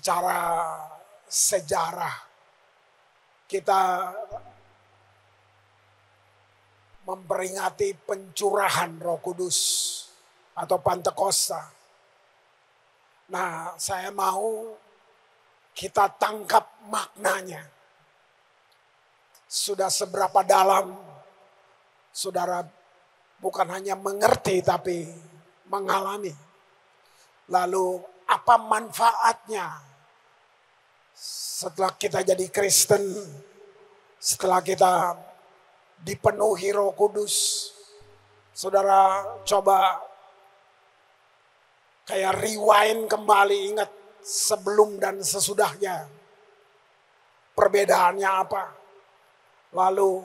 secara sejarah kita memperingati pencurahan Roh Kudus atau Pantekosta. Nah, saya mau kita tangkap maknanya. Sudah seberapa dalam saudara bukan hanya mengerti tapi mengalami. Lalu apa manfaatnya setelah kita jadi Kristen, setelah kita dipenuhi Roh Kudus? Saudara coba kayak rewind kembali, ingat sebelum dan sesudahnya. Perbedaannya apa? Lalu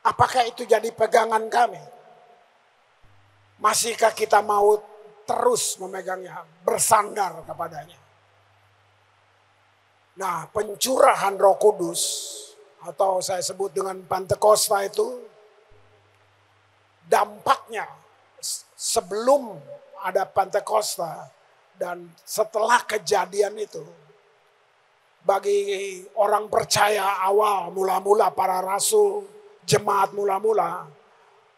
apakah itu jadi pegangan kami? Masihkah kita mau terus memegangnya, bersandar kepadanya? Nah, pencurahan Roh Kudus atau saya sebut dengan Pantekosta itu dampaknya sebelum ada Pantekosta dan setelah kejadian itu, bagi orang percaya awal mula-mula, para rasul, jemaat mula-mula,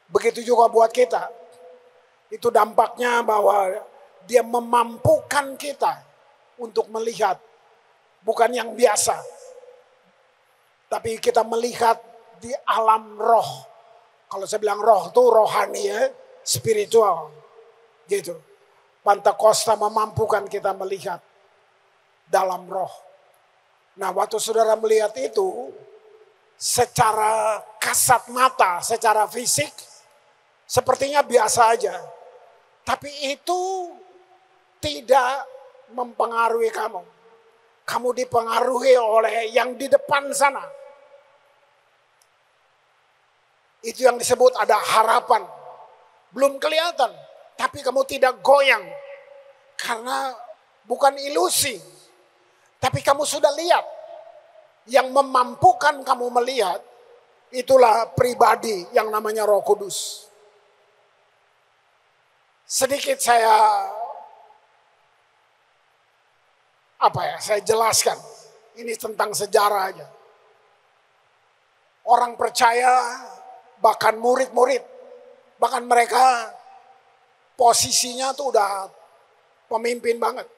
begitu juga buat kita. Itu dampaknya bahwa dia memampukan kita untuk melihat bukan yang biasa, tapi kita melihat di alam roh. Kalau saya bilang roh itu rohani ya, spiritual gitu. Pantekosta memampukan kita melihat dalam roh. Nah, waktu saudara melihat itu secara kasat mata, secara fisik sepertinya biasa aja. Tapi itu tidak mempengaruhi kamu. Kamu dipengaruhi oleh yang di depan sana. Itu yang disebut ada harapan. Belum kelihatan, tapi kamu tidak goyang. Karena bukan ilusi. Tapi kamu sudah lihat. Yang memampukan kamu melihat, itulah pribadi yang namanya Roh Kudus. Sedikit saya jelaskan. Ini tentang sejarah aja. Orang percaya, bahkan murid-murid, bahkan mereka posisinya tuh udah pemimpin banget.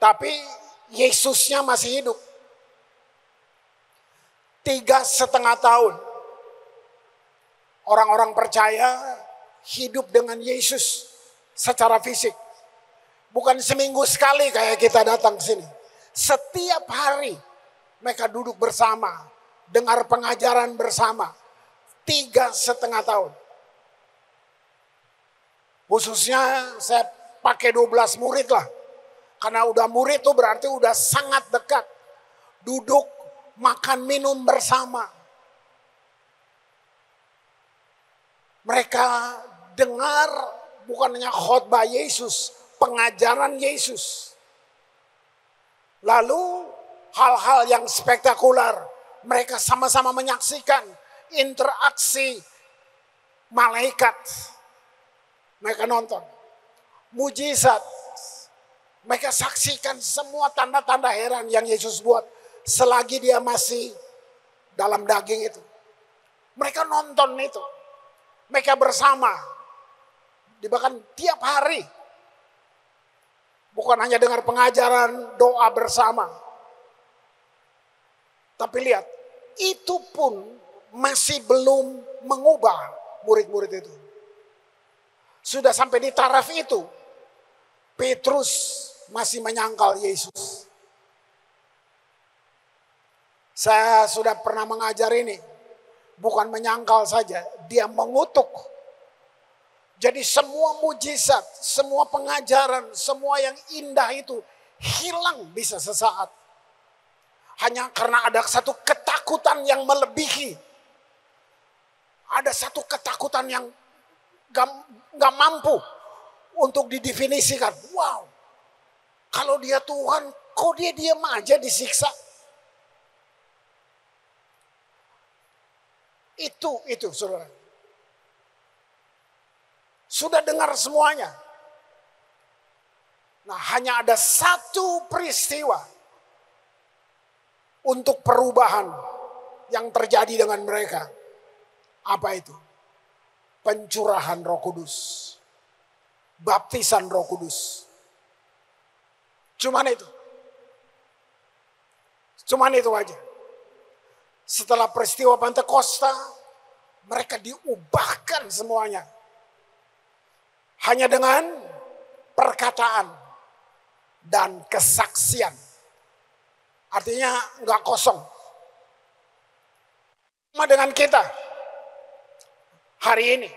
Tapi Yesusnya masih hidup. 3,5 tahun. Orang-orang percaya hidup dengan Yesus secara fisik. Bukan seminggu sekali kayak kita datang ke sini. Setiap hari mereka duduk bersama, dengar pengajaran bersama. 3,5 tahun. Khususnya saya pakai 12 murid lah. Karena udah murid tuh berarti udah sangat dekat. Duduk, makan, minum bersama. Mereka dengar bukan hanya khotbah Yesus, pengajaran Yesus. Lalu hal-hal yang spektakuler. Mereka sama-sama menyaksikan interaksi malaikat. Mereka nonton. Mujizat. Mereka saksikan semua tanda-tanda heran yang Yesus buat selagi dia masih dalam daging itu. Mereka nonton itu. Mereka bersama. Bahkan tiap hari. Bukan hanya dengar pengajaran, doa bersama. Tapi lihat, itu pun masih belum mengubah murid-murid itu. Sudah sampai di taraf itu, Petrus masih menyangkal Yesus. Saya sudah pernah mengajar ini. Bukan menyangkal saja, dia mengutuk. Jadi semua mujizat, semua pengajaran, semua yang indah itu hilang bisa sesaat. Hanya karena ada satu ketakutan yang melebihi. Ada satu ketakutan yang gak mampu untuk didefinisikan. Wow, kalau dia Tuhan, kok dia diam aja disiksa? Itu saudara. Sudah dengar semuanya. Nah, hanya ada satu peristiwa untuk perubahan yang terjadi dengan mereka. Apa itu? Pencurahan Roh Kudus. Baptisan Roh Kudus. Cuman itu. Cuman itu aja. Setelah peristiwa Pentakosta, mereka diubahkan semuanya. Hanya dengan perkataan dan kesaksian. Artinya nggak kosong. Sama dengan kita. Hari ini.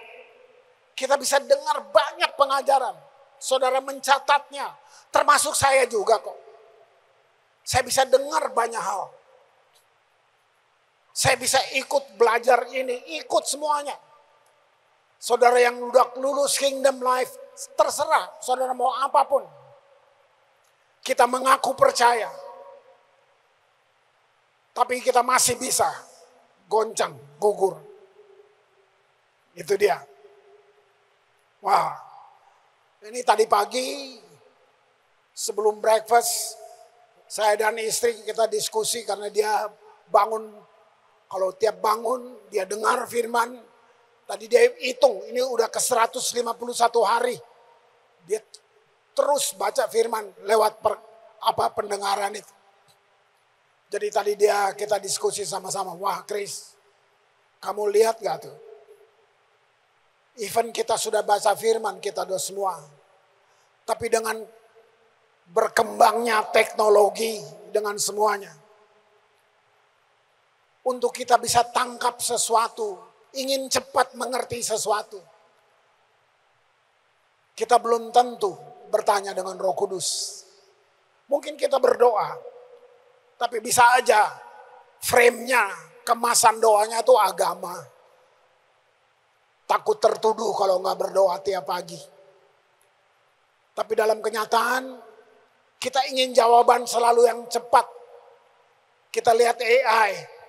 Kita bisa dengar banyak pengajaran. Saudara mencatatnya. Termasuk saya juga kok. Saya bisa dengar banyak hal. Saya bisa ikut belajar ini, ikut semuanya. Saudara yang udah lulus Kingdom Life, terserah saudara mau apapun. Kita mengaku percaya. Tapi kita masih bisa goncang, gugur. Itu dia. Wah, ini tadi pagi sebelum breakfast, saya dan istri kita diskusi karena dia bangun. Kalau tiap bangun, dia dengar firman. Tadi dia hitung, ini udah ke 151 hari. Dia terus baca firman lewat pendengaran itu. Jadi tadi kita diskusi sama-sama. Wah Chris, kamu lihat gak tuh? Even kita sudah baca firman, kita udah semua. Tapi dengan berkembangnya teknologi, dengan semuanya. Untuk kita bisa tangkap sesuatu, ingin cepat mengerti sesuatu. Kita belum tentu bertanya dengan Roh Kudus. Mungkin kita berdoa, tapi bisa aja frame-nya, kemasan doanya itu agama. Takut tertuduh kalau nggak berdoa tiap pagi. Tapi dalam kenyataan, kita ingin jawaban selalu yang cepat. Kita lihat AI.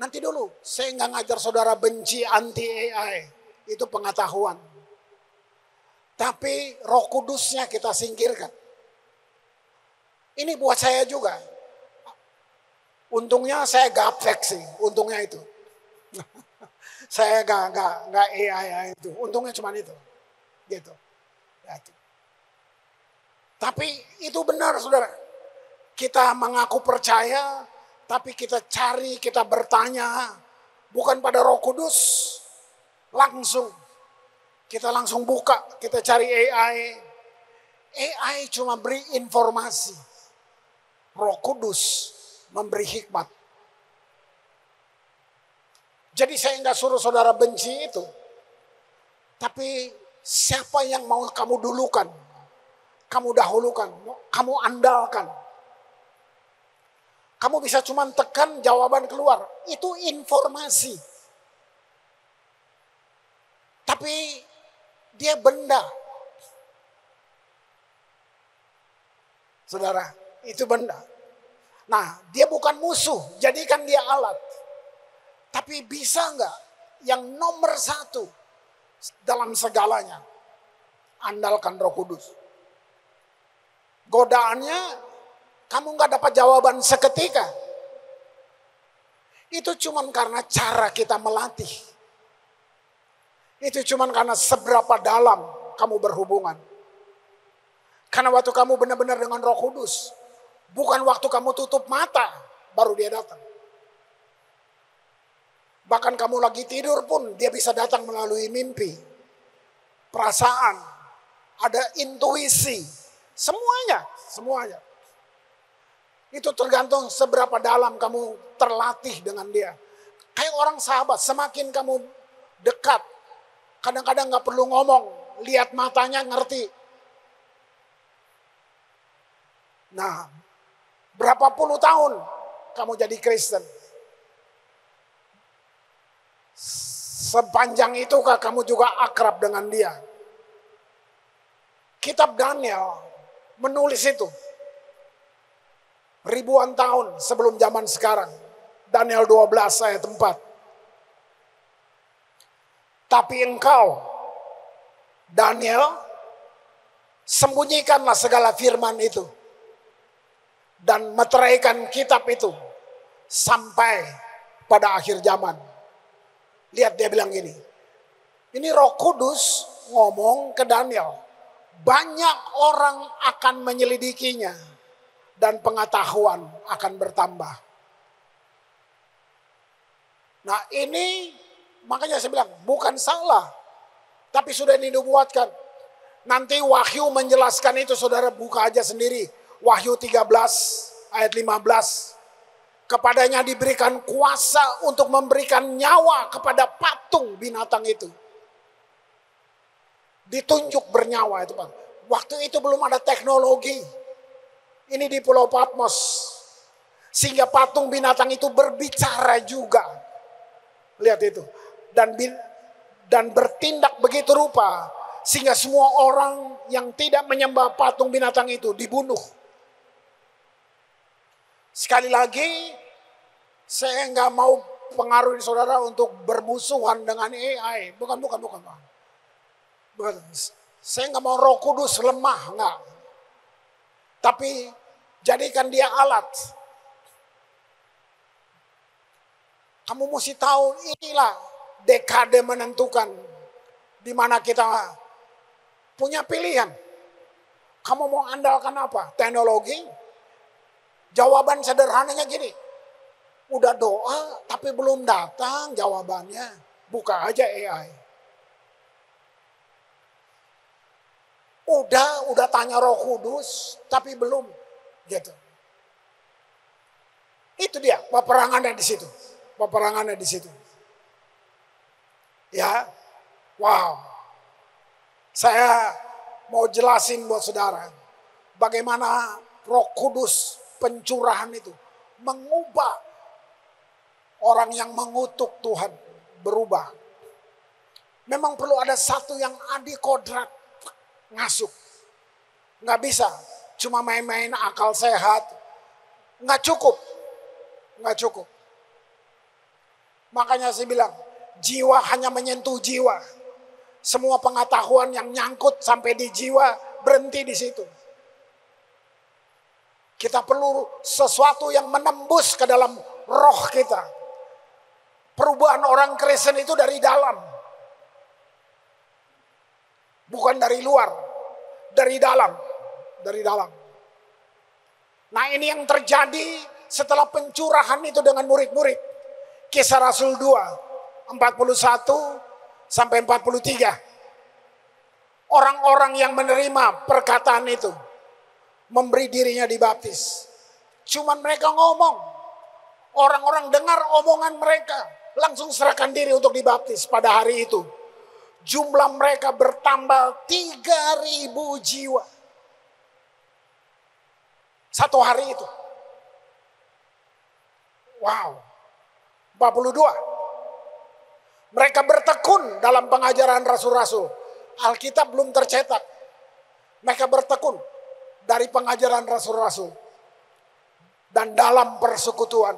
Nanti dulu, saya nggak ngajar saudara benci anti AI. Itu pengetahuan. Tapi Roh Kudusnya kita singkirkan. Ini buat saya juga. Untungnya saya gaptek sih, untungnya itu. Saya nggak AI itu. Untungnya cuma itu. Gitu. Tapi itu benar saudara. Kita mengaku percaya. Tapi kita cari, kita bertanya, bukan pada Roh Kudus, langsung. Kita langsung buka, kita cari AI. AI cuma beri informasi. Roh Kudus memberi hikmat. Jadi saya nggak suruh saudara benci itu. Tapi siapa yang mau kamu dulukan? Kamu dahulukan, kamu andalkan. Kamu bisa cuma tekan jawaban keluar. Itu informasi. Tapi dia benda. Saudara, itu benda. Nah, dia bukan musuh. Jadikan dia alat. Tapi bisa nggak yang nomor satu dalam segalanya? Andalkan Roh Kudus. Godaannya kamu nggak dapat jawaban seketika. Itu cuman karena cara kita melatih. Itu cuman karena seberapa dalam kamu berhubungan. Karena waktu kamu benar-benar dengan Roh Kudus. Bukan waktu kamu tutup mata, baru dia datang. Bahkan kamu lagi tidur pun, dia bisa datang melalui mimpi. Perasaan, ada intuisi. Semuanya. Itu tergantung seberapa dalam kamu terlatih dengan dia. Kayak orang sahabat, semakin kamu dekat. Kadang-kadang gak perlu ngomong, lihat matanya ngerti. Nah, berapa puluh tahun kamu jadi Kristen? Sepanjang itukah kamu juga akrab dengan dia? Kitab Daniel menulis itu. Ribuan tahun sebelum zaman sekarang. Daniel 12 ayat 4. Tapi engkau, Daniel, Sembunyikanlah segala firman itu. Dan meteraikan kitab itu. Sampai pada akhir zaman. Lihat dia bilang gini. Ini Roh Kudus ngomong ke Daniel. Banyak orang akan menyelidikinya. Dan pengetahuan akan bertambah. Nah ini makanya saya bilang bukan salah. Tapi sudah dinubuatkan. Nanti Wahyu menjelaskan itu, saudara buka aja sendiri. Wahyu 13 ayat 15. Kepadanya diberikan kuasa untuk memberikan nyawa kepada patung binatang itu. Ditunjuk bernyawa itu, Pak. Waktu itu belum ada teknologi. Ini di Pulau Patmos. Sehingga patung binatang itu berbicara juga. Lihat itu. Dan bertindak begitu rupa. Sehingga semua orang yang tidak menyembah patung binatang itu dibunuh. Sekali lagi, saya nggak mau pengaruhi saudara untuk bermusuhan dengan AI. Bukan. Saya nggak mau Roh Kudus lemah, nggak. Tapi jadikan dia alat. Kamu mesti tahu inilah dekade menentukan di mana kita punya pilihan. Kamu mau andalkan apa? Teknologi? Jawaban sederhananya gini. Udah doa tapi belum datang jawabannya. Buka aja AI. Udah tanya Roh Kudus tapi belum gitu. Itu dia peperangannya di situ. Peperangannya di situ. Ya. Wow. Saya mau jelasin buat saudara bagaimana Roh Kudus pencurahan itu mengubah orang yang mengutuk Tuhan berubah. Memang perlu ada satu yang adi kodrat ngasuk. Nggak bisa cuma main-main akal sehat. Nggak cukup. Makanya saya bilang jiwa hanya menyentuh jiwa. Semua pengetahuan yang nyangkut sampai di jiwa berhenti di situ. Kita perlu sesuatu yang menembus ke dalam roh kita. Perubahan orang Kristen itu dari dalam. Bukan dari luar. Dari dalam. Nah ini yang terjadi setelah pencurahan itu dengan murid-murid. Kisah Rasul 2, 41 sampai 43. Orang-orang yang menerima perkataan itu. Memberi dirinya dibaptis. Cuman mereka ngomong. Orang-orang dengar omongan mereka. Langsung serahkan diri untuk dibaptis pada hari itu. Jumlah mereka bertambah 3.000 jiwa. Satu hari itu. Wow. 42. Mereka bertekun dalam pengajaran rasul-rasul. Alkitab belum tercetak. Mereka bertekun dari pengajaran rasul-rasul dan dalam persekutuan.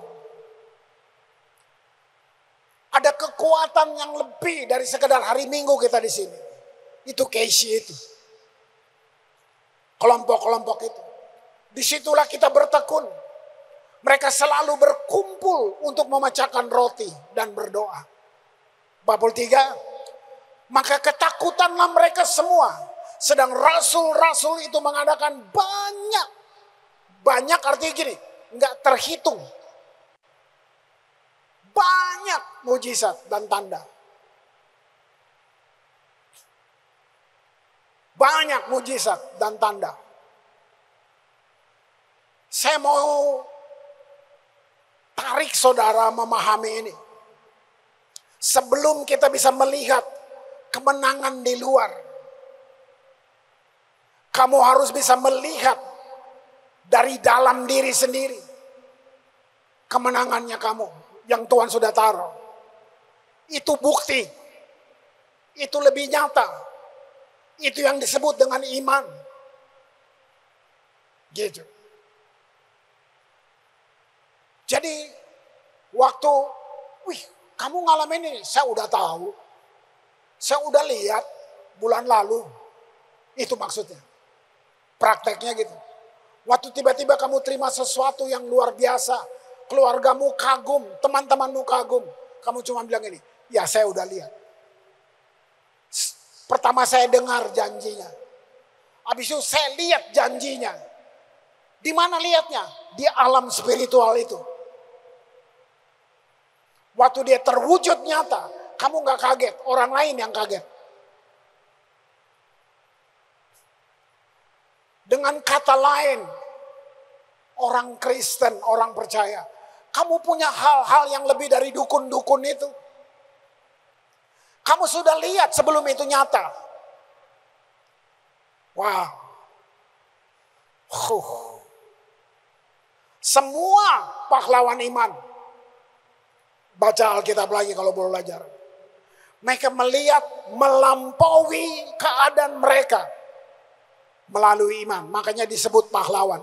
Ada kekuatan yang lebih dari sekedar hari Minggu kita di sini. Itu Casey itu. Kelompok-kelompok itu. Disitulah kita bertekun. Mereka selalu berkumpul untuk memecahkan roti dan berdoa. 43. Maka ketakutanlah mereka semua. Sedang rasul-rasul itu mengadakan banyak. Banyak artinya gini. Enggak terhitung. Banyak mujizat dan tanda. Banyak mujizat dan tanda. Saya mau tarik saudara memahami ini. Sebelum kita bisa melihat kemenangan di luar. Kamu harus bisa melihat dari dalam diri sendiri. Kemenangannya kamu yang Tuhan sudah taruh. Itu bukti. Itu lebih nyata. Itu yang disebut dengan iman. Gitu. Jadi waktu, kamu ngalamin ini, saya udah tahu. Saya udah lihat bulan lalu. Itu maksudnya. Prakteknya gitu. Waktu tiba-tiba kamu terima sesuatu yang luar biasa, keluargamu kagum, teman-temanmu kagum, kamu cuma bilang ini, ya saya udah lihat. Pertama saya dengar janjinya, habis itu saya lihat janjinya. Di mana lihatnya? Di alam spiritual itu. Waktu dia terwujud nyata, kamu gak kaget, orang lain yang kaget. Dengan kata lain, orang Kristen, orang percaya, kamu punya hal-hal yang lebih dari dukun-dukun itu. Kamu sudah lihat sebelum itu nyata. Wow. Semua pahlawan iman. Baca Alkitab lagi kalau boleh belajar. Mereka melihat melampaui keadaan mereka melalui iman. Makanya disebut pahlawan.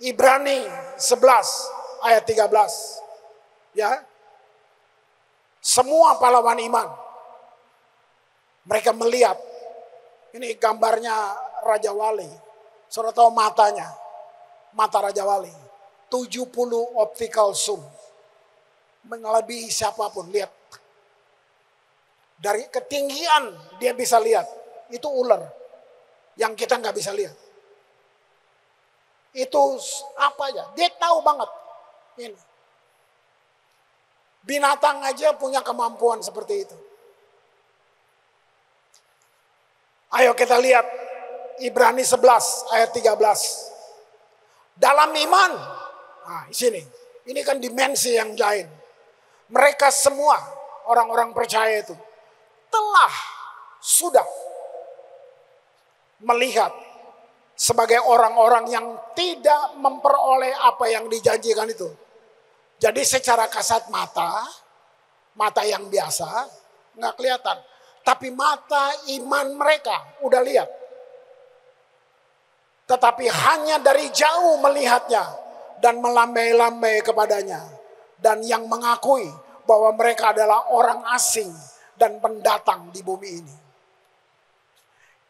Ibrani 11 ayat 13. Ya. Semua pahlawan iman. Mereka melihat. Ini gambarnya Raja Wali. Saudara tahu matanya. Mata Raja Wali. 70 optical zoom. Melebihi siapapun. Lihat. Dari ketinggian dia bisa lihat. Itu ular. Yang kita nggak bisa lihat. Itu apa aja. Dia tahu banget. Ini. Binatang aja punya kemampuan seperti itu. Ayo kita lihat Ibrani 11 ayat 13. Dalam iman. Nah, di sini. Ini kan dimensi yang lain. Mereka semua orang-orang percaya itu telah sudah melihat sebagai orang-orang yang tidak memperoleh apa yang dijanjikan itu. Jadi secara kasat mata, mata yang biasa, nggak kelihatan. Tapi mata iman mereka udah lihat. Tetapi hanya dari jauh melihatnya dan melambai-lambai kepadanya. Dan yang mengakui bahwa mereka adalah orang asing dan pendatang di bumi ini.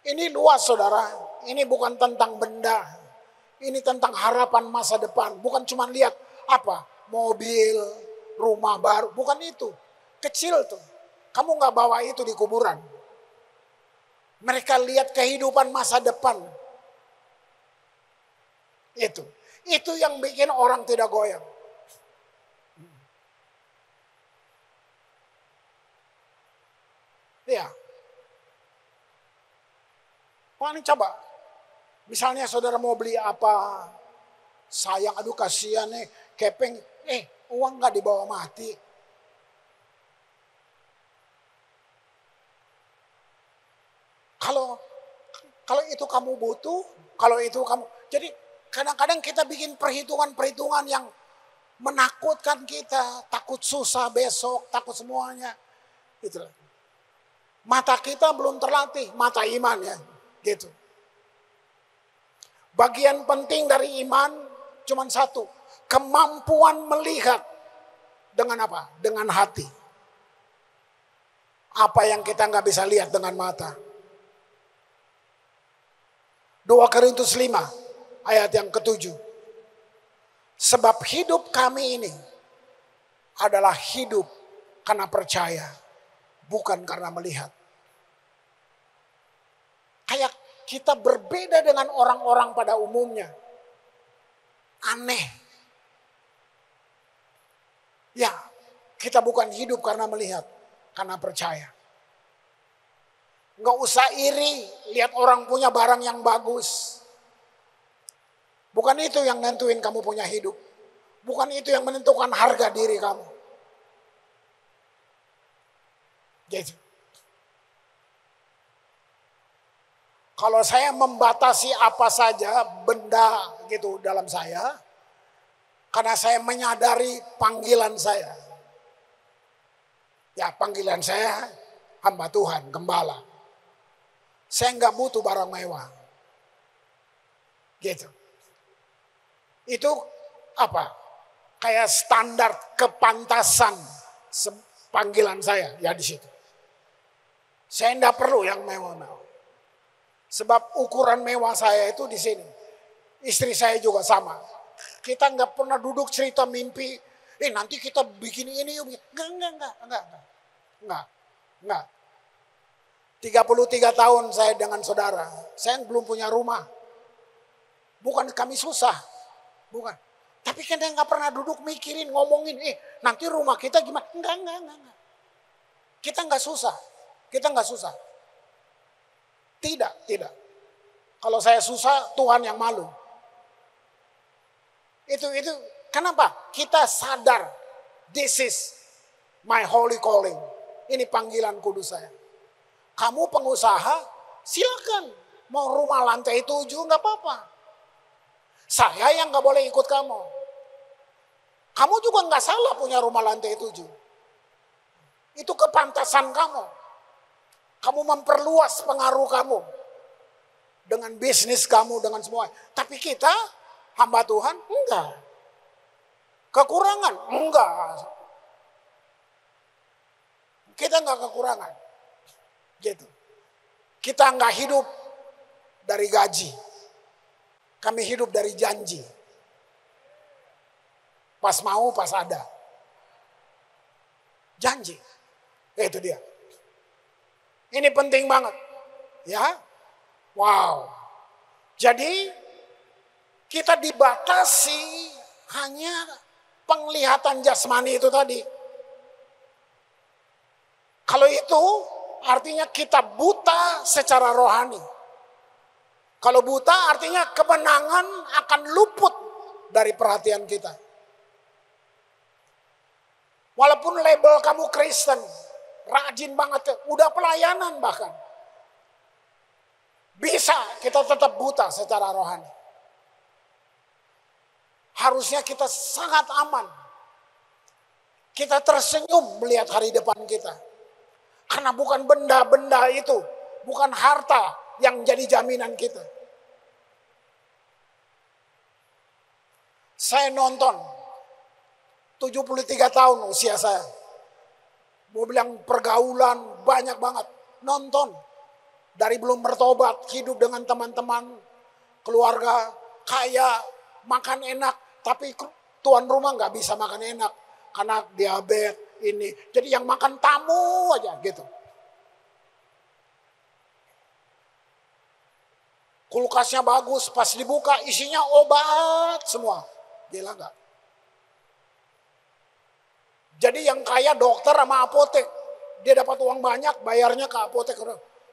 Ini luas saudara, ini bukan tentang benda. Ini tentang harapan masa depan. Bukan cuma lihat apa? Mobil, rumah baru, bukan itu. Kecil tuh. Kamu gak bawa itu di kuburan. Mereka lihat kehidupan masa depan. Itu yang bikin orang tidak goyang. Ya. Paling coba. Misalnya saudara mau beli apa. Sayang, aduh kasihan nih. Kepeng, uang gak dibawa mati. Kalau itu kamu butuh, kalau itu kamu. Jadi kadang-kadang kita bikin perhitungan-perhitungan yang menakutkan kita. Takut susah besok, takut semuanya. Gitu. Mata kita belum terlatih, mata iman ya. Gitu. Bagian penting dari iman cuma satu. Kemampuan melihat dengan apa? Dengan hati. Apa yang kita nggak bisa lihat dengan mata. 2 Korintus 5 ayat yang ke-7. Sebab hidup kami ini adalah hidup karena percaya, bukan karena melihat. Kayak kita berbeda dengan orang-orang pada umumnya. Aneh. Ya, kita bukan hidup karena melihat, karena percaya. Nggak usah iri, lihat orang punya barang yang bagus. Bukan itu yang nentuin kamu punya hidup. Bukan itu yang menentukan harga diri kamu. Gitu. Kalau saya membatasi apa saja benda gitu dalam saya, karena saya menyadari panggilan saya. Ya panggilan saya hamba Tuhan, gembala. Saya nggak butuh barang mewah. Gitu. Itu apa? Kayak standar kepantasan panggilan saya ya di situ. Saya nggak perlu yang mewah-mewah. Sebab ukuran mewah saya itu di sini. Istri saya juga sama. Kita nggak pernah duduk cerita mimpi. Nanti kita bikin ini yuk. Enggak. 33 tahun saya dengan saudara. Saya belum punya rumah. Bukan kami susah. Bukan. Tapi kita nggak pernah duduk mikirin, ngomongin. Nanti rumah kita gimana. Enggak. Kita nggak susah. Tidak. Kalau saya susah, Tuhan yang malu. Itu kenapa? Kita sadar, this is my holy calling. Ini panggilan kudus saya. Kamu pengusaha, silakan. Mau rumah lantai 7, nggak apa-apa. Saya yang nggak boleh ikut kamu. Kamu juga nggak salah punya rumah lantai 7. Itu kepantasan kamu. Kamu memperluas pengaruh kamu. Dengan bisnis kamu, dengan semua. Tapi kita, hamba Tuhan, enggak. Kekurangan? Enggak. Kita enggak kekurangan. Gitu. Kita enggak hidup dari gaji. Kami hidup dari janji. Pas mau, pas ada. Janji. Itu dia. Ini penting banget. Ya. Wow. Jadi kita dibatasi hanya penglihatan jasmani itu tadi. Kalau itu artinya kita buta secara rohani. Kalau buta artinya kemenangan akan luput dari perhatian kita. Walaupun label kamu Kristen, rajin banget, udah pelayanan bahkan. Bisa kita tetap buta secara rohani. Harusnya kita sangat aman. Kita tersenyum melihat hari depan kita. Karena bukan benda-benda itu, bukan harta yang jadi jaminan kita. Saya nonton 73 tahun usia saya. Mau bilang pergaulan banyak banget. Nonton. Dari belum bertobat, hidup dengan teman-teman, keluarga, kaya, makan enak. Tapi tuan rumah nggak bisa makan enak. Karena diabetes ini. Jadi yang makan tamu aja gitu. Kulkasnya bagus, pas dibuka isinya obat semua. Gila nggak? Jadi yang kaya dokter sama apotek. Dia dapat uang banyak, bayarnya ke apotek.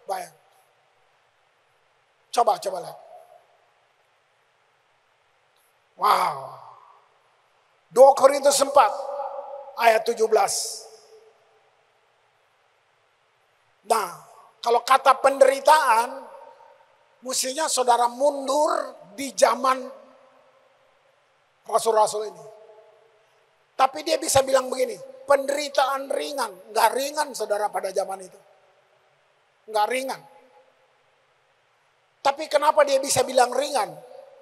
Bayar. Coba lihat. Wow. 2 Korintus 4 ayat 17. Nah, kalau kata penderitaan, mestinya saudara mundur di zaman rasul-rasul ini. Tapi dia bisa bilang begini, penderitaan ringan. Nggak ringan saudara pada zaman itu. Nggak ringan. Tapi kenapa dia bisa bilang ringan?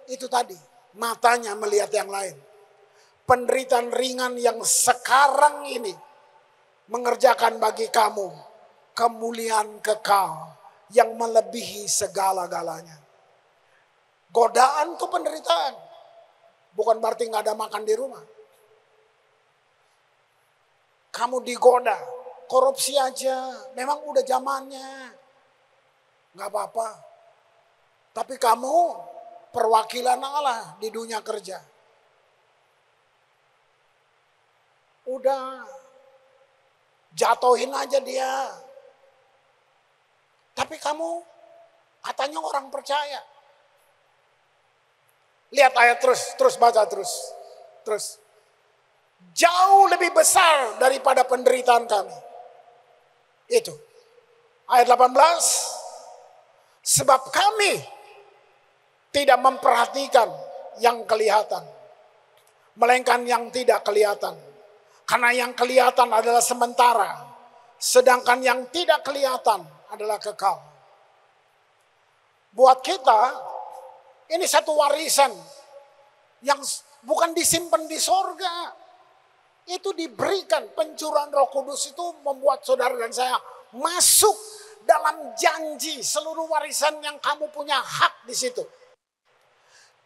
Itu tadi, matanya melihat yang lain. Penderitaan ringan yang sekarang ini mengerjakan bagi kamu kemuliaan kekal yang melebihi segala-galanya. Godaan itu penderitaan. Bukan berarti nggak ada makan di rumah. Kamu digoda, korupsi aja, memang udah zamannya. Nggak apa-apa. Tapi kamu perwakilan Allah di dunia kerja. Udah, jatuhin aja dia. Tapi kamu katanya orang percaya. Lihat ayat terus baca terus. Jauh lebih besar daripada penderitaan kami. Itu. Ayat 18. Sebab kami tidak memperhatikan yang kelihatan. Melainkan yang tidak kelihatan. Karena yang kelihatan adalah sementara. Sedangkan yang tidak kelihatan adalah kekal. Buat kita, ini satu warisan yang bukan disimpan di sorga. Itu diberikan, pencurahan Roh Kudus itu membuat saudara dan saya masuk dalam janji seluruh warisan yang kamu punya hak di situ.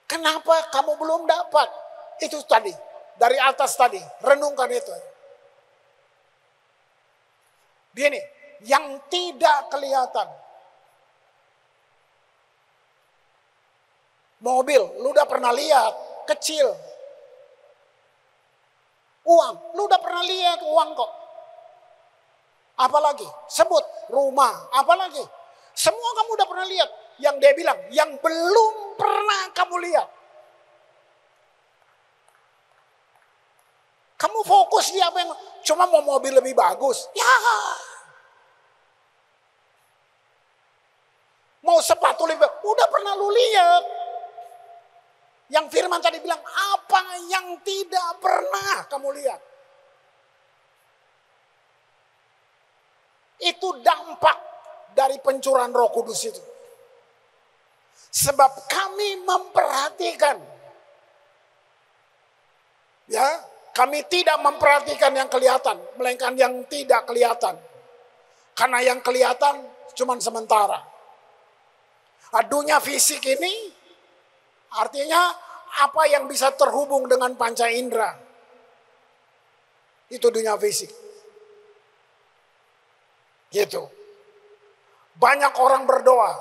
Kenapa kamu belum dapat? Itu tadi, dari atas tadi, renungkan itu. Gini, yang tidak kelihatan. Mobil, lu udah pernah lihat, kecil. Uang, lu udah pernah lihat uang kok. Apalagi, sebut rumah, apalagi. Semua kamu udah pernah lihat. Yang dia bilang, yang belum pernah kamu lihat. Kamu fokus di apa yang, cuma mau mobil lebih bagus. Ya. Mau sepatu lebih bagus, udah pernah lu lihat. Yang firman tadi bilang, apa yang tidak pernah kamu lihat. Itu dampak dari pencurahan Roh Kudus itu. Sebab kami memperhatikan. Ya, kami tidak memperhatikan yang kelihatan, melainkan yang tidak kelihatan. Karena yang kelihatan cuma sementara. Dunia fisik ini artinya apa yang bisa terhubung dengan panca indera. Itu dunia fisik. Gitu. Banyak orang berdoa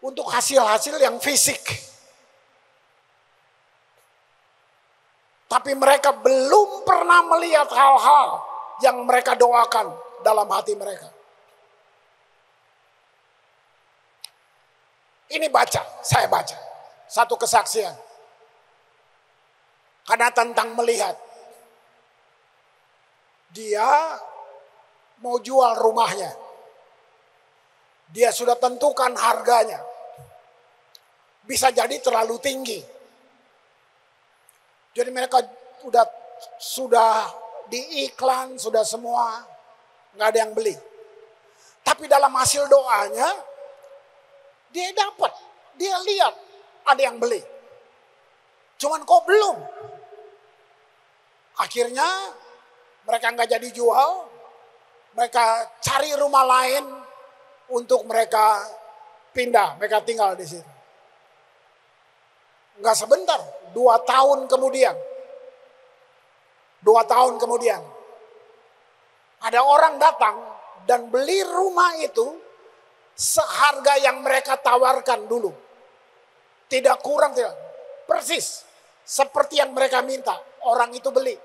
untuk hasil-hasil yang fisik. Tapi mereka belum pernah melihat hal-hal yang mereka doakan dalam hati mereka. Ini saya baca. Satu kesaksian. Karena tentang melihat. Dia mau jual rumahnya. Dia sudah tentukan harganya. Bisa jadi terlalu tinggi. Jadi mereka sudah diiklan, sudah semua. Nggak ada yang beli. Tapi dalam hasil doanya, dia dapat. Dia lihat ada yang beli. Cuman kok belum. Akhirnya mereka nggak jadi jual. Mereka cari rumah lain untuk mereka pindah, mereka tinggal di situ. Enggak sebentar, 2 tahun kemudian. 2 tahun kemudian. Ada orang datang dan beli rumah itu seharga yang mereka tawarkan dulu. Tidak kurang, tidak. Persis seperti yang mereka minta. Orang itu beli.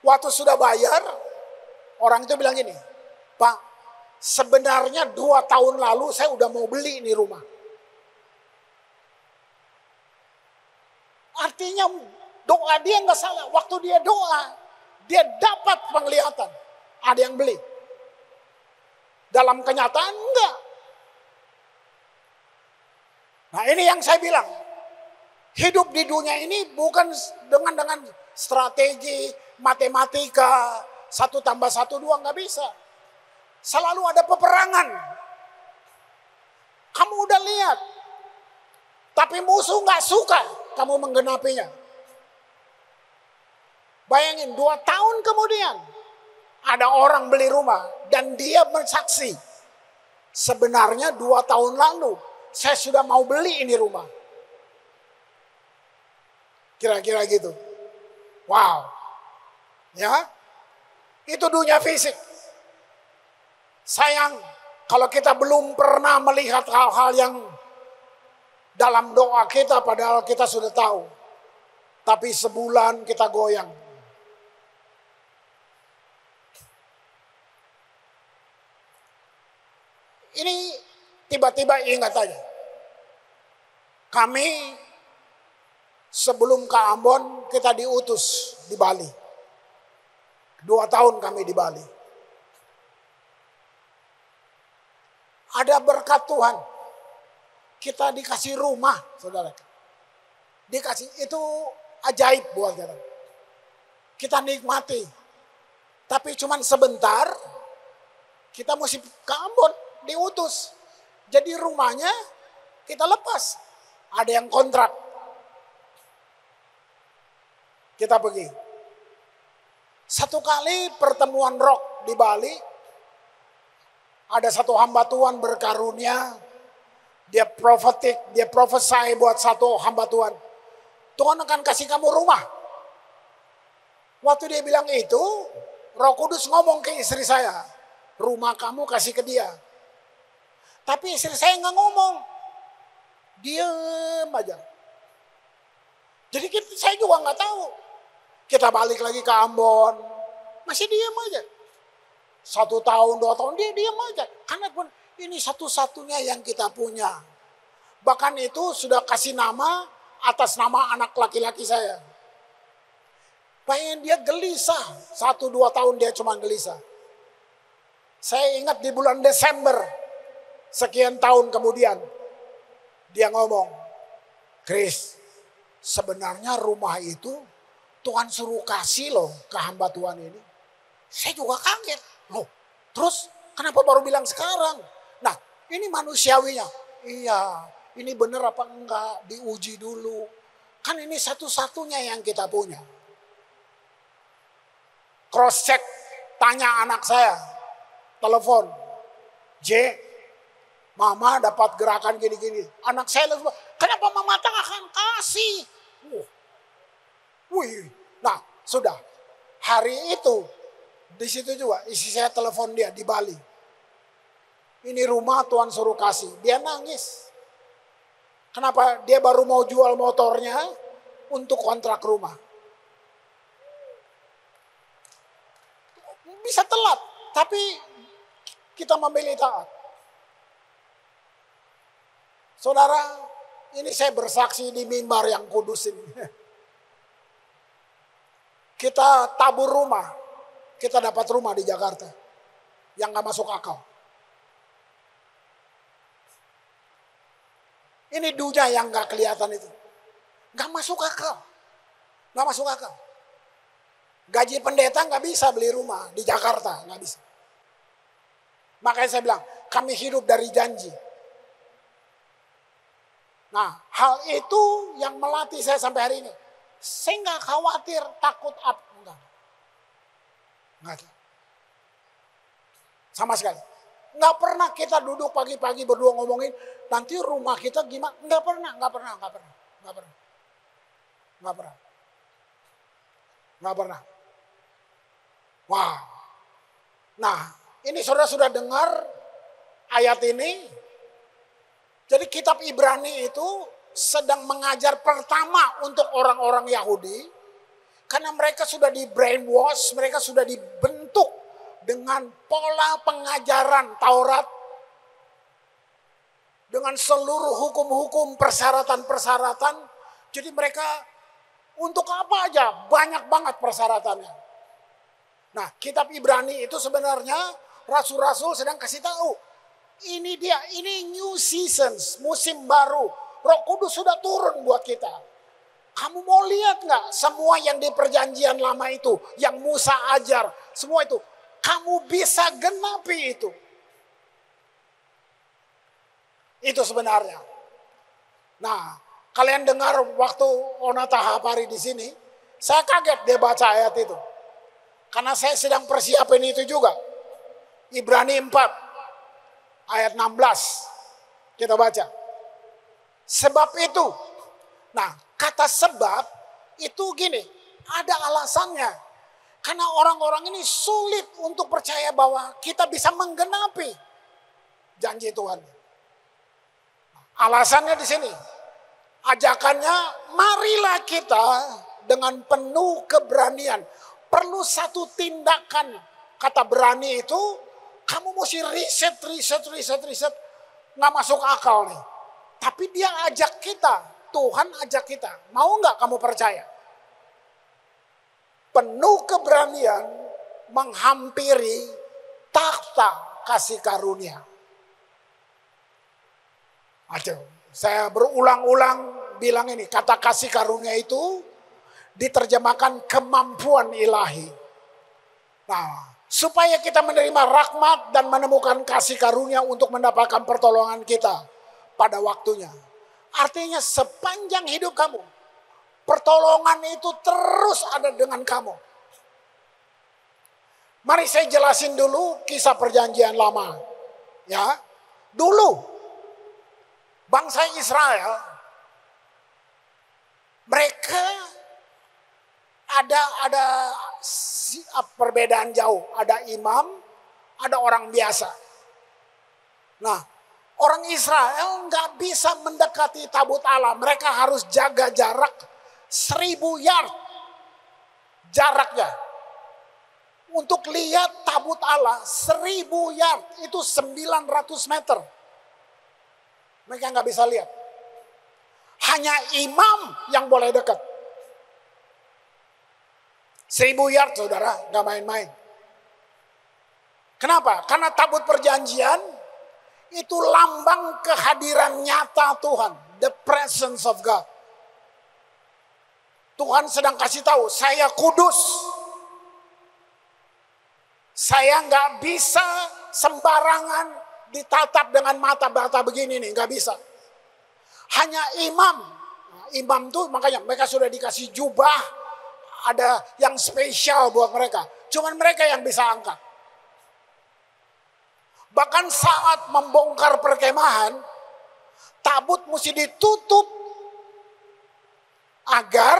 Waktu sudah bayar, orang itu bilang gini, Pak, sebenarnya 2 tahun lalu saya udah mau beli ini rumah. Artinya doa dia nggak salah. Waktu dia doa, dia dapat penglihatan. Ada yang beli. Dalam kenyataan enggak. Nah ini yang saya bilang. Hidup di dunia ini bukan dengan strategi, matematika, 1 tambah 1 2, nggak bisa. Selalu ada peperangan. Kamu udah lihat. Tapi musuh nggak suka kamu menggenapinya. Bayangin 2 tahun kemudian. Ada orang beli rumah dan dia bersaksi. Sebenarnya 2 tahun lalu saya sudah mau beli ini rumah. Kira-kira gitu. Wow. Ya. Itu dunia fisik. Sayang kalau kita belum pernah melihat hal-hal yang dalam doa kita padahal kita sudah tahu. Tapi sebulan kita goyang. Ini tiba-tiba ingat aja. Kami sebelum ke Ambon kita diutus di Bali. 2 tahun kami di Bali. Ada berkat Tuhan. Kita dikasih rumah, saudara. Dikasih, itu ajaib buat kita. Kita nikmati. Tapi cuman sebentar, kita mesti ke Ambon, diutus. Jadi rumahnya kita lepas. Ada yang kontrak. Kita pergi. Satu kali pertemuan rock di Bali, Ada satu hamba Tuhan berkarunia, dia profetik, dia prophesy buat satu hamba Tuhan. Tuhan akan kasih kamu rumah. Waktu dia bilang itu, Roh Kudus ngomong ke istri saya, rumah kamu kasih ke dia. Tapi istri saya nggak ngomong, diem aja. Jadi saya juga nggak tahu. Kita balik lagi ke Ambon, masih diem aja. 1 tahun, 2 tahun dia diem aja. Karena ini satu-satunya yang kita punya. Bahkan itu sudah kasih nama atas nama anak laki-laki saya. Pengen dia gelisah. 1-2 tahun dia cuma gelisah. Saya ingat di bulan Desember, sekian tahun kemudian, dia ngomong, Chris, sebenarnya rumah itu Tuhan suruh kasih loh ke hamba Tuhan ini. Saya juga kaget. Loh, terus kenapa baru bilang sekarang? Nah, ini manusiawinya. Iya, ini benar apa enggak? Diuji dulu. Kan ini satu-satunya yang kita punya. Cross check, tanya anak saya. Telepon. J, mama dapat gerakan gini-gini. Anak saya langsung, kenapa mama tak akan kasih? Wih, nah sudah. Hari itu, di situ juga isi saya telepon dia di Bali. Ini rumah Tuhan suruh kasih. Dia nangis. Kenapa? Dia baru mau jual motornya untuk kontrak rumah. Bisa telat, tapi kita memilih taat. Saudara, ini saya bersaksi di mimbar yang kudus ini. Kita tabur rumah, kita dapat rumah di Jakarta yang gak masuk akal. Ini dunia yang gak kelihatan itu. Gak masuk akal. Gak masuk akal. Gaji pendeta gak bisa beli rumah di Jakarta, gak bisa. Makanya saya bilang, kami hidup dari janji. Nah, hal itu yang melatih saya sampai hari ini. Saya nggak khawatir, takut apa. Enggak. Sama sekali. Nggak pernah kita duduk pagi-pagi berdua ngomongin, nanti rumah kita gimana. Nggak pernah. Wah. Nah, ini saudara sudah dengar ayat ini. Jadi kitab Ibrani itu sedang mengajar pertama untuk orang-orang Yahudi. Karena mereka sudah di brainwash, mereka sudah dibentuk dengan pola pengajaran Taurat. Dengan seluruh hukum-hukum, persyaratan-persyaratan. Jadi mereka untuk apa aja, banyak banget persyaratannya. Nah, kitab Ibrani itu sebenarnya rasul-rasul sedang kasih tahu. Ini dia, ini new seasons, musim baru. Roh Kudus sudah turun buat kita. Kamu mau lihat nggak semua yang di perjanjian lama itu, yang Musa ajar, semua itu, kamu bisa genapi itu. Itu sebenarnya. Nah, kalian dengar waktu Onata Hapari di sini, saya kaget dia baca ayat itu. Karena saya sedang persiapin itu juga. Ibrani 4. Ayat 16 kita baca. Sebab itu. Nah, kata sebab itu gini, ada alasannya. Karena orang-orang ini sulit untuk percaya bahwa kita bisa menggenapi janji Tuhan. Alasannya di sini. Ajakannya, marilah kita dengan penuh keberanian. Perlu satu tindakan. Kata berani itu, kamu mesti riset. Nggak masuk akal nih. Tapi dia ajak kita. Tuhan ajak kita. Mau nggak kamu percaya? Penuh keberanian menghampiri takhta kasih karunia. Aduh, saya berulang-ulang bilang ini. Kata kasih karunia itu diterjemahkan kemampuan ilahi. Nah, supaya kita menerima rahmat dan menemukan kasih karunia untuk mendapatkan pertolongan kita pada waktunya. Artinya sepanjang hidup kamu, pertolongan itu terus ada dengan kamu. Mari saya jelasin dulu kisah perjanjian lama. Ya, dulu bangsa Israel mereka ada perbedaan jauh. Ada imam, ada orang biasa. Nah, orang Israel nggak bisa mendekati tabut Allah. Mereka harus jaga jarak 1000 yard jaraknya. Untuk lihat tabut Allah 1000 yard itu 900 meter. Mereka nggak bisa lihat. Hanya imam yang boleh dekat. 1000 yard saudara, nggak main-main. Kenapa? Karena tabut perjanjian itu lambang kehadiran nyata Tuhan. The presence of God. Tuhan sedang kasih tahu, saya kudus. Saya nggak bisa sembarangan ditatap dengan mata-mata begini nih, nggak bisa. Hanya imam. Imam tuh makanya mereka sudah dikasih jubah, ada yang spesial buat mereka. Cuman mereka yang bisa angkat. Bahkan saat membongkar perkemahan, tabut mesti ditutup agar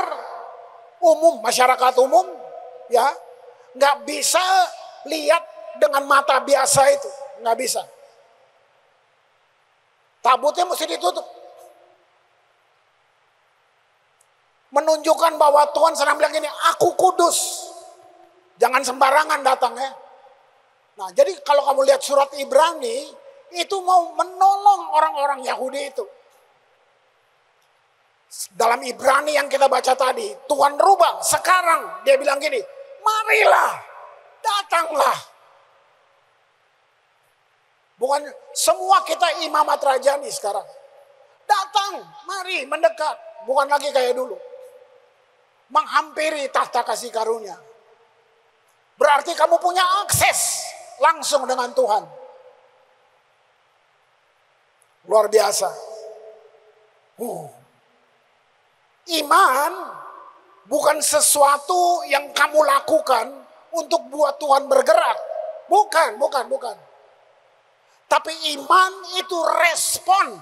umum, masyarakat umum ya nggak bisa lihat dengan mata biasa itu, nggak bisa. Tabutnya mesti ditutup. Menunjukkan bahwa Tuhan sedang bilang gini, aku kudus. Jangan sembarangan datang ya. Nah, jadi kalau kamu lihat surat Ibrani, itu mau menolong orang-orang Yahudi itu. Dalam Ibrani yang kita baca tadi, Tuhan rubah. Sekarang dia bilang gini, marilah, datanglah. Bukan semua kita imamat rajani sekarang. Datang, mari mendekat. Bukan lagi kayak dulu. Menghampiri tahta kasih karunia. Berarti kamu punya akses langsung dengan Tuhan. Luar biasa. Iman bukan sesuatu yang kamu lakukan untuk buat Tuhan bergerak. Bukan. Tapi iman itu respon.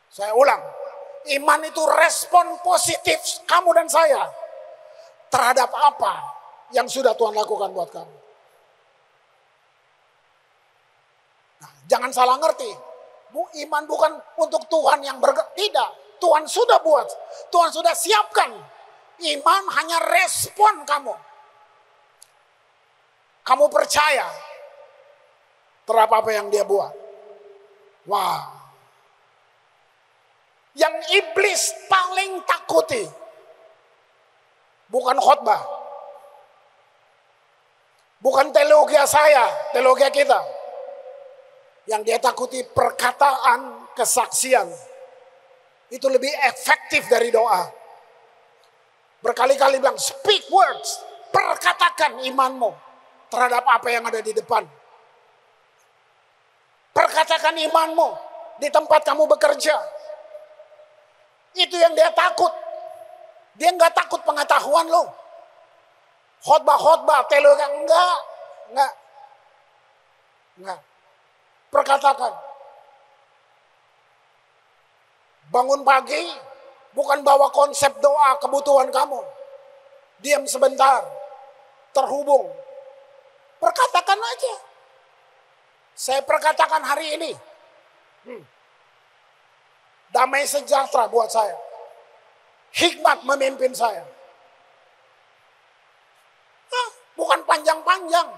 Saya ulang. Iman itu respon positif kamu dan saya terhadap apa yang sudah Tuhan lakukan buat kamu. Nah, jangan salah ngerti. Iman bukan untuk Tuhan yang bergerak. Tidak. Tuhan sudah buat. Tuhan sudah siapkan. Iman hanya respon kamu. Kamu percaya terhadap apa yang dia buat. Wah. Yang iblis paling takuti bukan khotbah. Bukan teologi saya, teologi kita. Yang dia takuti perkataan, kesaksian. Itu lebih efektif dari doa. Berkali-kali bilang, speak words. Perkatakan imanmu terhadap apa yang ada di depan. Perkatakan imanmu di tempat kamu bekerja. Itu yang dia takut. Dia nggak takut pengetahuan lo. Khotbah, teologi, enggak. Perkatakan. Bangun pagi, bukan bawa konsep doa kebutuhan kamu. Diam sebentar, terhubung. Perkatakan aja. Saya perkatakan hari ini. Damai sejahtera buat saya. Hikmat memimpin saya. Bukan panjang-panjang.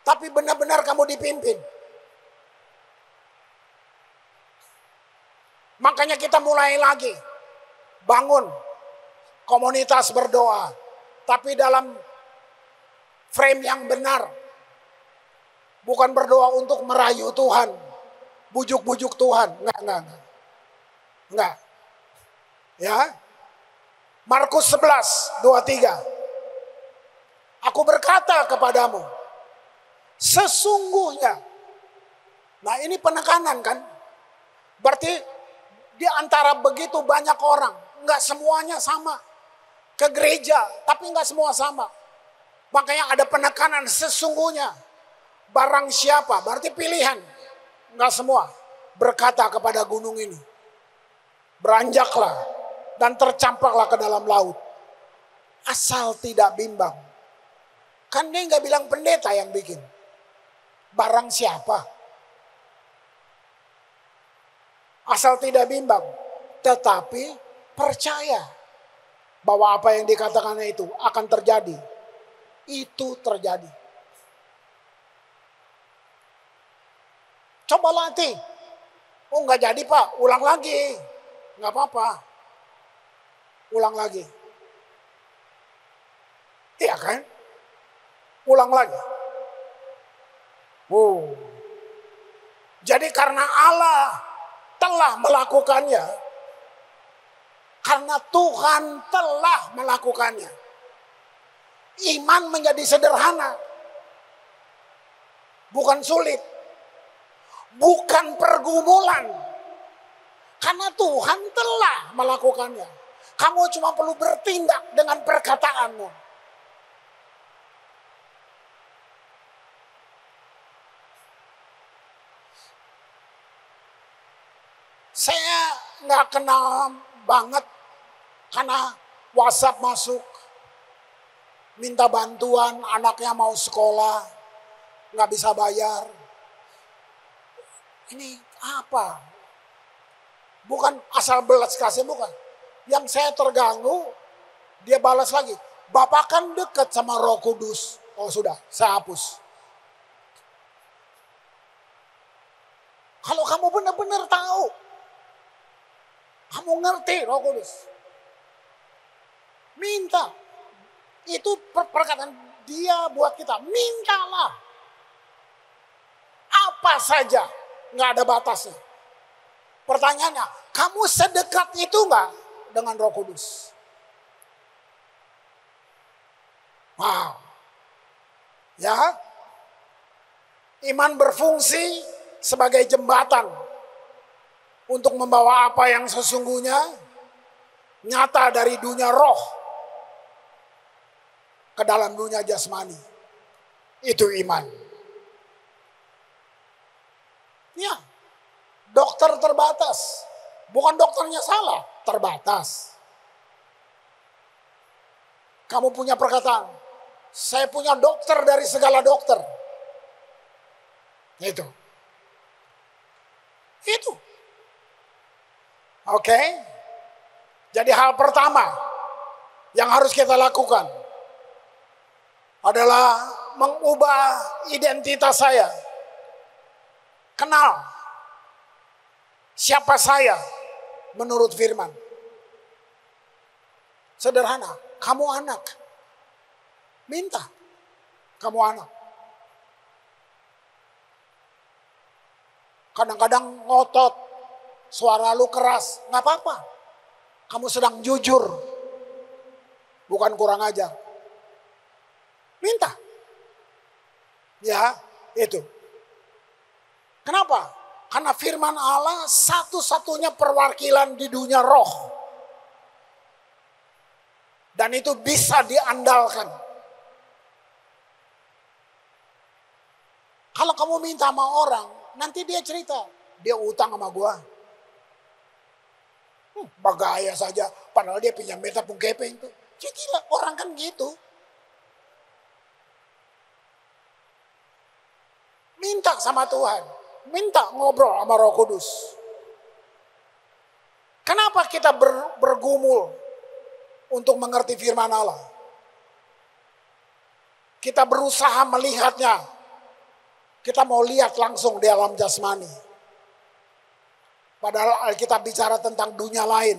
Tapi benar-benar kamu dipimpin. Makanya kita mulai lagi. Bangun komunitas berdoa. Tapi dalam frame yang benar. Bukan berdoa untuk merayu Tuhan. Bujuk-bujuk Tuhan. Enggak. Ya. Markus 11:23. Aku berkata kepadamu, sesungguhnya. Nah, ini penekanan kan? Berarti di antara begitu banyak orang, enggak semuanya sama. Ke gereja, tapi enggak semua sama. Makanya ada penekanan sesungguhnya barang siapa, berarti pilihan. Enggak semua. Berkata kepada gunung ini, beranjaklah dan tercampaklah ke dalam laut. Asal tidak bimbang. Kan dia nggak bilang pendeta yang bikin. Barang siapa. Asal tidak bimbang. Tetapi percaya bahwa apa yang dikatakannya itu akan terjadi. Itu terjadi. Coba latih. Oh nggak jadi Pak, ulang lagi. Nggak apa-apa. Ulang lagi. Iya kan? Ulang lagi. Jadi karena Allah telah melakukannya. Karena Tuhan telah melakukannya. Iman menjadi sederhana. Bukan sulit. Bukan pergumulan. Karena Tuhan telah melakukannya. Kamu cuma perlu bertindak dengan perkataanmu. Saya nggak kenal banget karena WhatsApp masuk. Minta bantuan, anaknya mau sekolah. Nggak bisa bayar. Ini apa? Bukan asal belas kasih, bukan. Yang saya terganggu, dia balas lagi. Bapak kan dekat sama Roh Kudus. Oh sudah, saya hapus. Kalau kamu benar-benar tahu, kamu ngerti Roh Kudus, minta. Itu perkataan dia buat kita. Mintalah. Apa saja. Nggak ada batasnya. Pertanyaannya, kamu sedekat itu nggak dengan Roh Kudus? Wow. Ya. Iman berfungsi sebagai jembatan untuk membawa apa yang sesungguhnya nyata dari dunia roh ke dalam dunia jasmani. Itu iman. Ya, dokter terbatas. Bukan dokternya salah, terbatas. Kamu punya perkataan, saya punya dokter dari segala dokter. Itu. Oke. Jadi hal pertama yang harus kita lakukan adalah mengubah identitas saya. Kenal siapa saya menurut firman. Sederhana, kamu anak. Minta, kamu anak. Kadang-kadang ngotot, suara lu keras, nggak apa-apa. Kamu sedang jujur, bukan kurang ajar. Minta. Ya, itu. Kenapa? Karena firman Allah satu-satunya perwakilan di dunia roh. Dan itu bisa diandalkan. Kalau kamu minta sama orang, nanti dia cerita, dia utang sama gua. Bagaya saja, padahal dia pinjam beta pun kepeng tuh. Ya gila, orang kan gitu. Minta sama Tuhan. Minta ngobrol sama Roh Kudus. Kenapa kita bergumul untuk mengerti firman Allah? Kita berusaha melihatnya. Kita mau lihat langsung di alam jasmani. Padahal Alkitab bicara tentang dunia lain.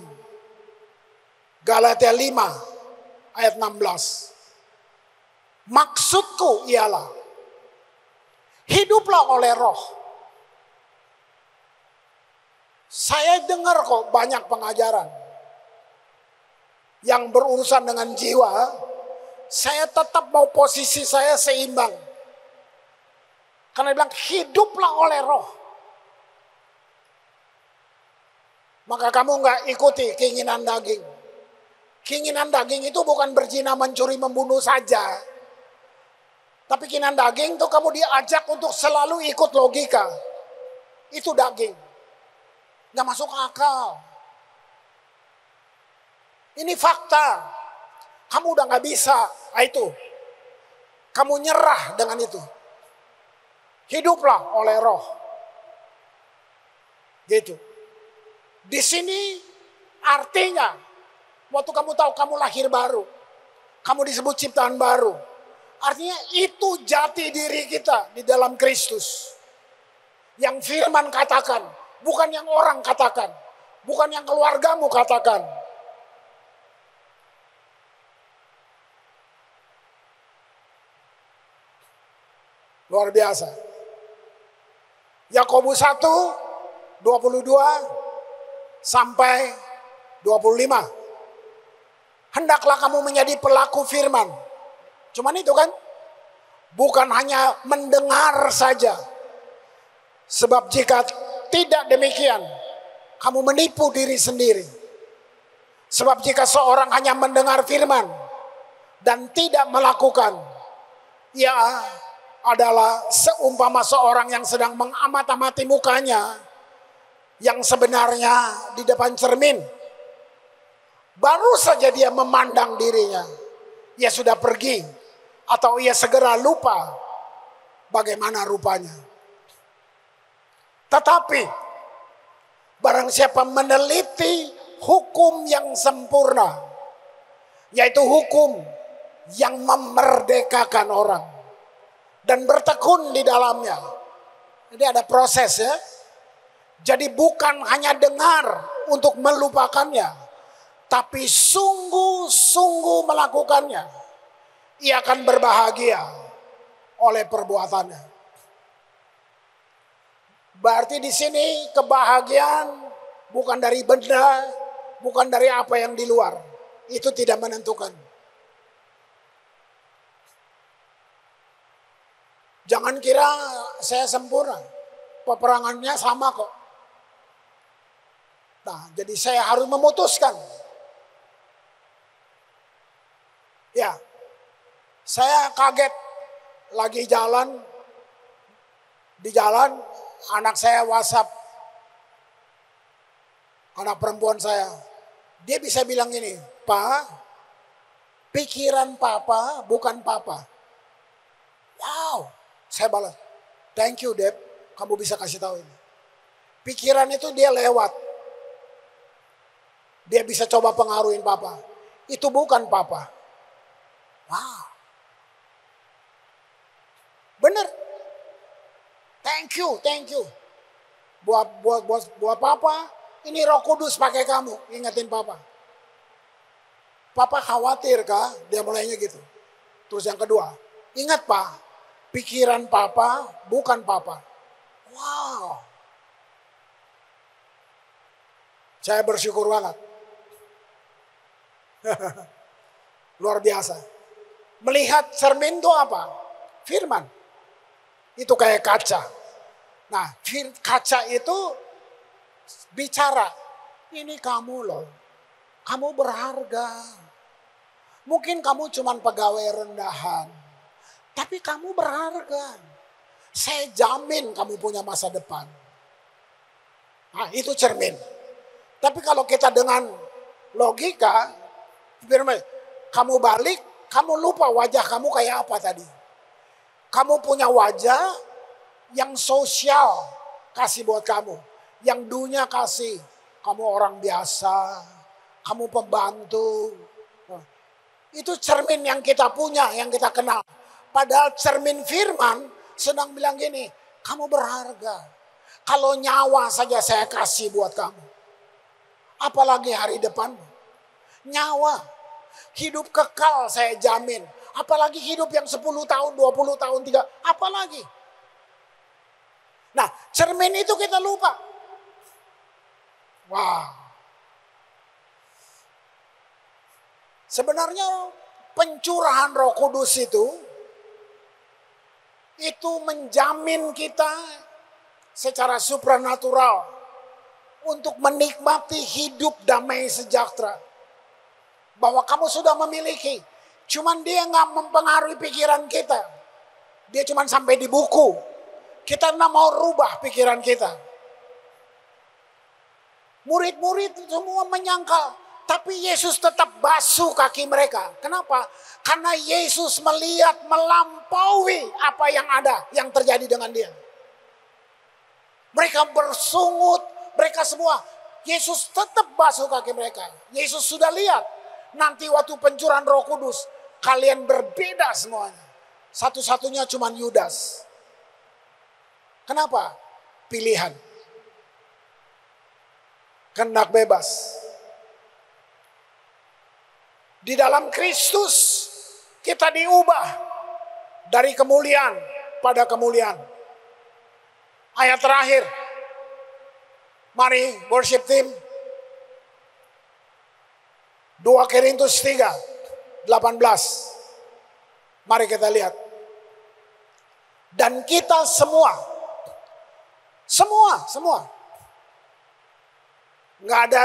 Galatia 5 ayat 16. Maksudku ialah hiduplah oleh roh. Saya dengar kok banyak pengajaran yang berurusan dengan jiwa. Saya tetap mau posisi saya seimbang. Karena dia bilang hiduplah oleh roh. Maka kamu nggak ikuti keinginan daging. Keinginan daging itu bukan berzina, mencuri, membunuh saja. Tapi keinginan daging tuh kamu diajak untuk selalu ikut logika. Itu daging. Gak masuk akal. Ini fakta. Kamu udah gak bisa. Nah, itu. Kamu nyerah dengan itu. Hiduplah oleh roh. Gitu. Di sini artinya, waktu kamu tahu kamu lahir baru. Kamu disebut ciptaan baru. Artinya itu jati diri kita di dalam Kristus. Yang firman katakan, bukan yang orang katakan. Bukan yang keluargamu katakan. Luar biasa. Yakobus 1, 22 sampai 25. Hendaklah kamu menjadi pelaku firman. Cuman itu kan, bukan hanya mendengar saja. Sebab jika tidak demikian, kamu menipu diri sendiri. Sebab jika seorang hanya mendengar firman dan tidak melakukan, ia adalah seumpama seorang yang sedang mengamat-amati mukanya yang sebenarnya di depan cermin. Baru saja dia memandang dirinya, ia sudah pergi atau ia segera lupa bagaimana rupanya. Tetapi barang siapa meneliti hukum yang sempurna, yaitu hukum yang memerdekakan orang dan bertekun di dalamnya. Jadi ada proses ya. Jadi bukan hanya dengar untuk melupakannya, tapi sungguh-sungguh melakukannya. Ia akan berbahagia oleh perbuatannya. Berarti di sini kebahagiaan bukan dari benda, bukan dari apa yang di luar. Itu tidak menentukan. Jangan kira saya sempurna. Peperangannya sama kok. Nah, jadi saya harus memutuskan. Ya, saya kaget lagi jalan, di jalan anak saya WhatsApp, anak perempuan saya. Dia bisa bilang gini, "Pak, pikiran papa bukan papa." Wow, saya balas, "Thank you, Deb, kamu bisa kasih tahu ini." Pikiran itu dia lewat. Dia bisa coba pengaruhin papa. Itu bukan papa. Wow. Bener. Thank you. Buat papa, ini Roh Kudus pakai kamu, ingetin papa. Papa khawatir kah? Dia mulainya gitu. Terus yang kedua, ingat Pak, pikiran papa bukan papa. Wow. Saya bersyukur banget. Luar biasa. Melihat cermin itu apa? Firman. Itu kayak kaca. Nah, kaca itu bicara. Ini kamu loh. Kamu berharga. Mungkin kamu cuma pegawai rendahan. Tapi kamu berharga. Saya jamin kamu punya masa depan. Nah, itu cermin. Tapi kalau kita dengan logika, kamu balik, kamu lupa wajah kamu kayak apa tadi. Kamu punya wajah yang sosial kasih buat kamu. Yang dunia kasih, kamu orang biasa, kamu pembantu. Itu cermin yang kita punya, yang kita kenal. Padahal cermin firman sedang bilang gini, kamu berharga. Kalau nyawa saja saya kasih buat kamu. Apalagi hari depanmu. Nyawa, hidup kekal saya jamin. Apalagi hidup yang 10 tahun, 20 tahun, 3, apalagi. Nah, cermin itu kita lupa. Wah. Sebenarnya pencurahan Roh Kudus itu menjamin kita secara supranatural untuk menikmati hidup damai sejahtera. Bahwa kamu sudah memiliki. Cuman dia nggak mempengaruhi pikiran kita. Dia cuma sampai di buku. Kita nggak mau rubah pikiran kita. Murid-murid semua menyangkal. Tapi Yesus tetap basuh kaki mereka. Kenapa? Karena Yesus melihat melampaui apa yang ada, yang terjadi dengan dia. Mereka bersungut, mereka semua. Yesus tetap basuh kaki mereka. Yesus sudah lihat. Nanti waktu pencurahan Roh Kudus, kalian berbeda semuanya. Satu-satunya cuma Yudas. Kenapa? Pilihan. Kehendak bebas. Di dalam Kristus kita diubah dari kemuliaan pada kemuliaan. Ayat terakhir. Mari worship team. 2 Korintus 3:18. Mari kita lihat. Dan kita semua. Nggak ada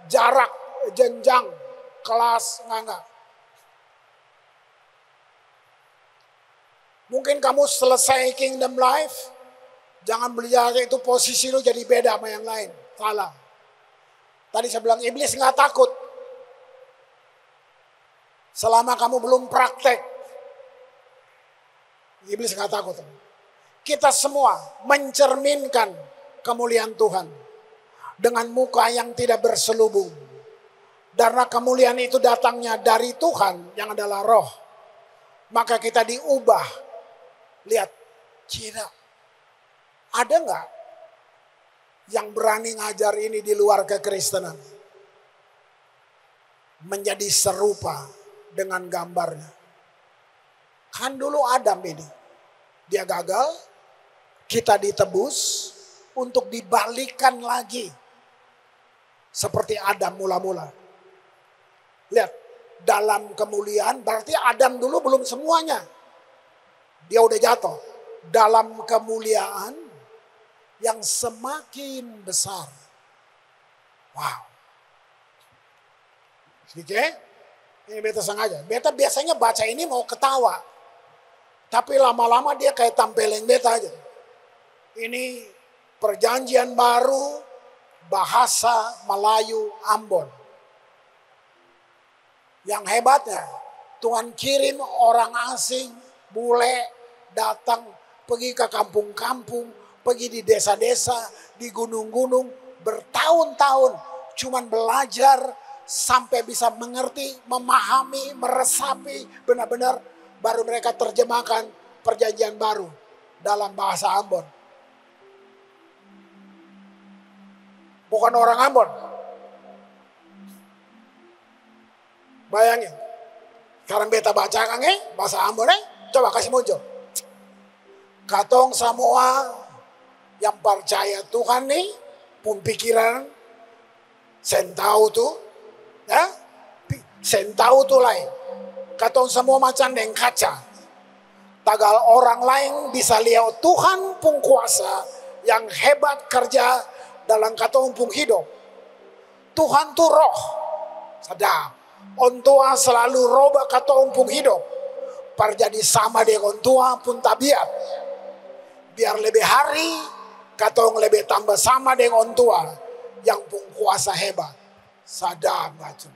jarak, jenjang, kelas, enggak. Mungkin kamu selesai kingdom life, jangan belajar itu posisi lu jadi beda sama yang lain. Salah. Tadi saya bilang iblis nggak takut. Selama kamu belum praktek, iblis nggak takut. Kita semua mencerminkan kemuliaan Tuhan dengan muka yang tidak berselubung. Karena kemuliaan itu datangnya dari Tuhan yang adalah roh. Maka kita diubah. Lihat, Cina. Ada nggak yang berani ngajar ini di luar kekristenan? Menjadi serupa dengan gambarnya. Kan dulu Adam ini. Dia gagal, kita ditebus untuk dibalikan lagi. Seperti Adam mula-mula. Lihat, dalam kemuliaan berarti Adam dulu belum semuanya. Dia udah jatuh. Dalam kemuliaan yang semakin besar. Wow. Sedikit, ini beta sengaja. Beta biasanya baca ini mau ketawa. Tapi lama-lama dia kayak tampeleng beta aja. Ini perjanjian baru bahasa Melayu Ambon. Yang hebatnya, Tuhan kirim orang asing, bule, datang, pergi ke kampung-kampung, pergi di desa-desa, di gunung-gunung, bertahun-tahun, cuman belajar sampai bisa mengerti, memahami, meresapi, benar-benar baru mereka terjemahkan perjanjian baru dalam bahasa Ambon. Bukan orang Ambon. Bayangin. Sekarang beta bacakan bahasa Ambon coba kasih muncul. Katong semua yang percaya Tuhan nih, pun pikiran, sen tahu tuh, ya, sen tahu tuh lain. Katong semua macam dengan kaca. Tagal orang lain bisa lihat Tuhan pun kuasa yang hebat kerja dalam katong pun hidup. Tuhan tuh roh, sedap. Ontua selalu robah katong pun hidup. Perjadi sama dengan ontua pun tabiat. Biar lebih hari, katong lebih tambah sama dengan ontua yang pun kuasa hebat. Sadar macam.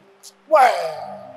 Wah.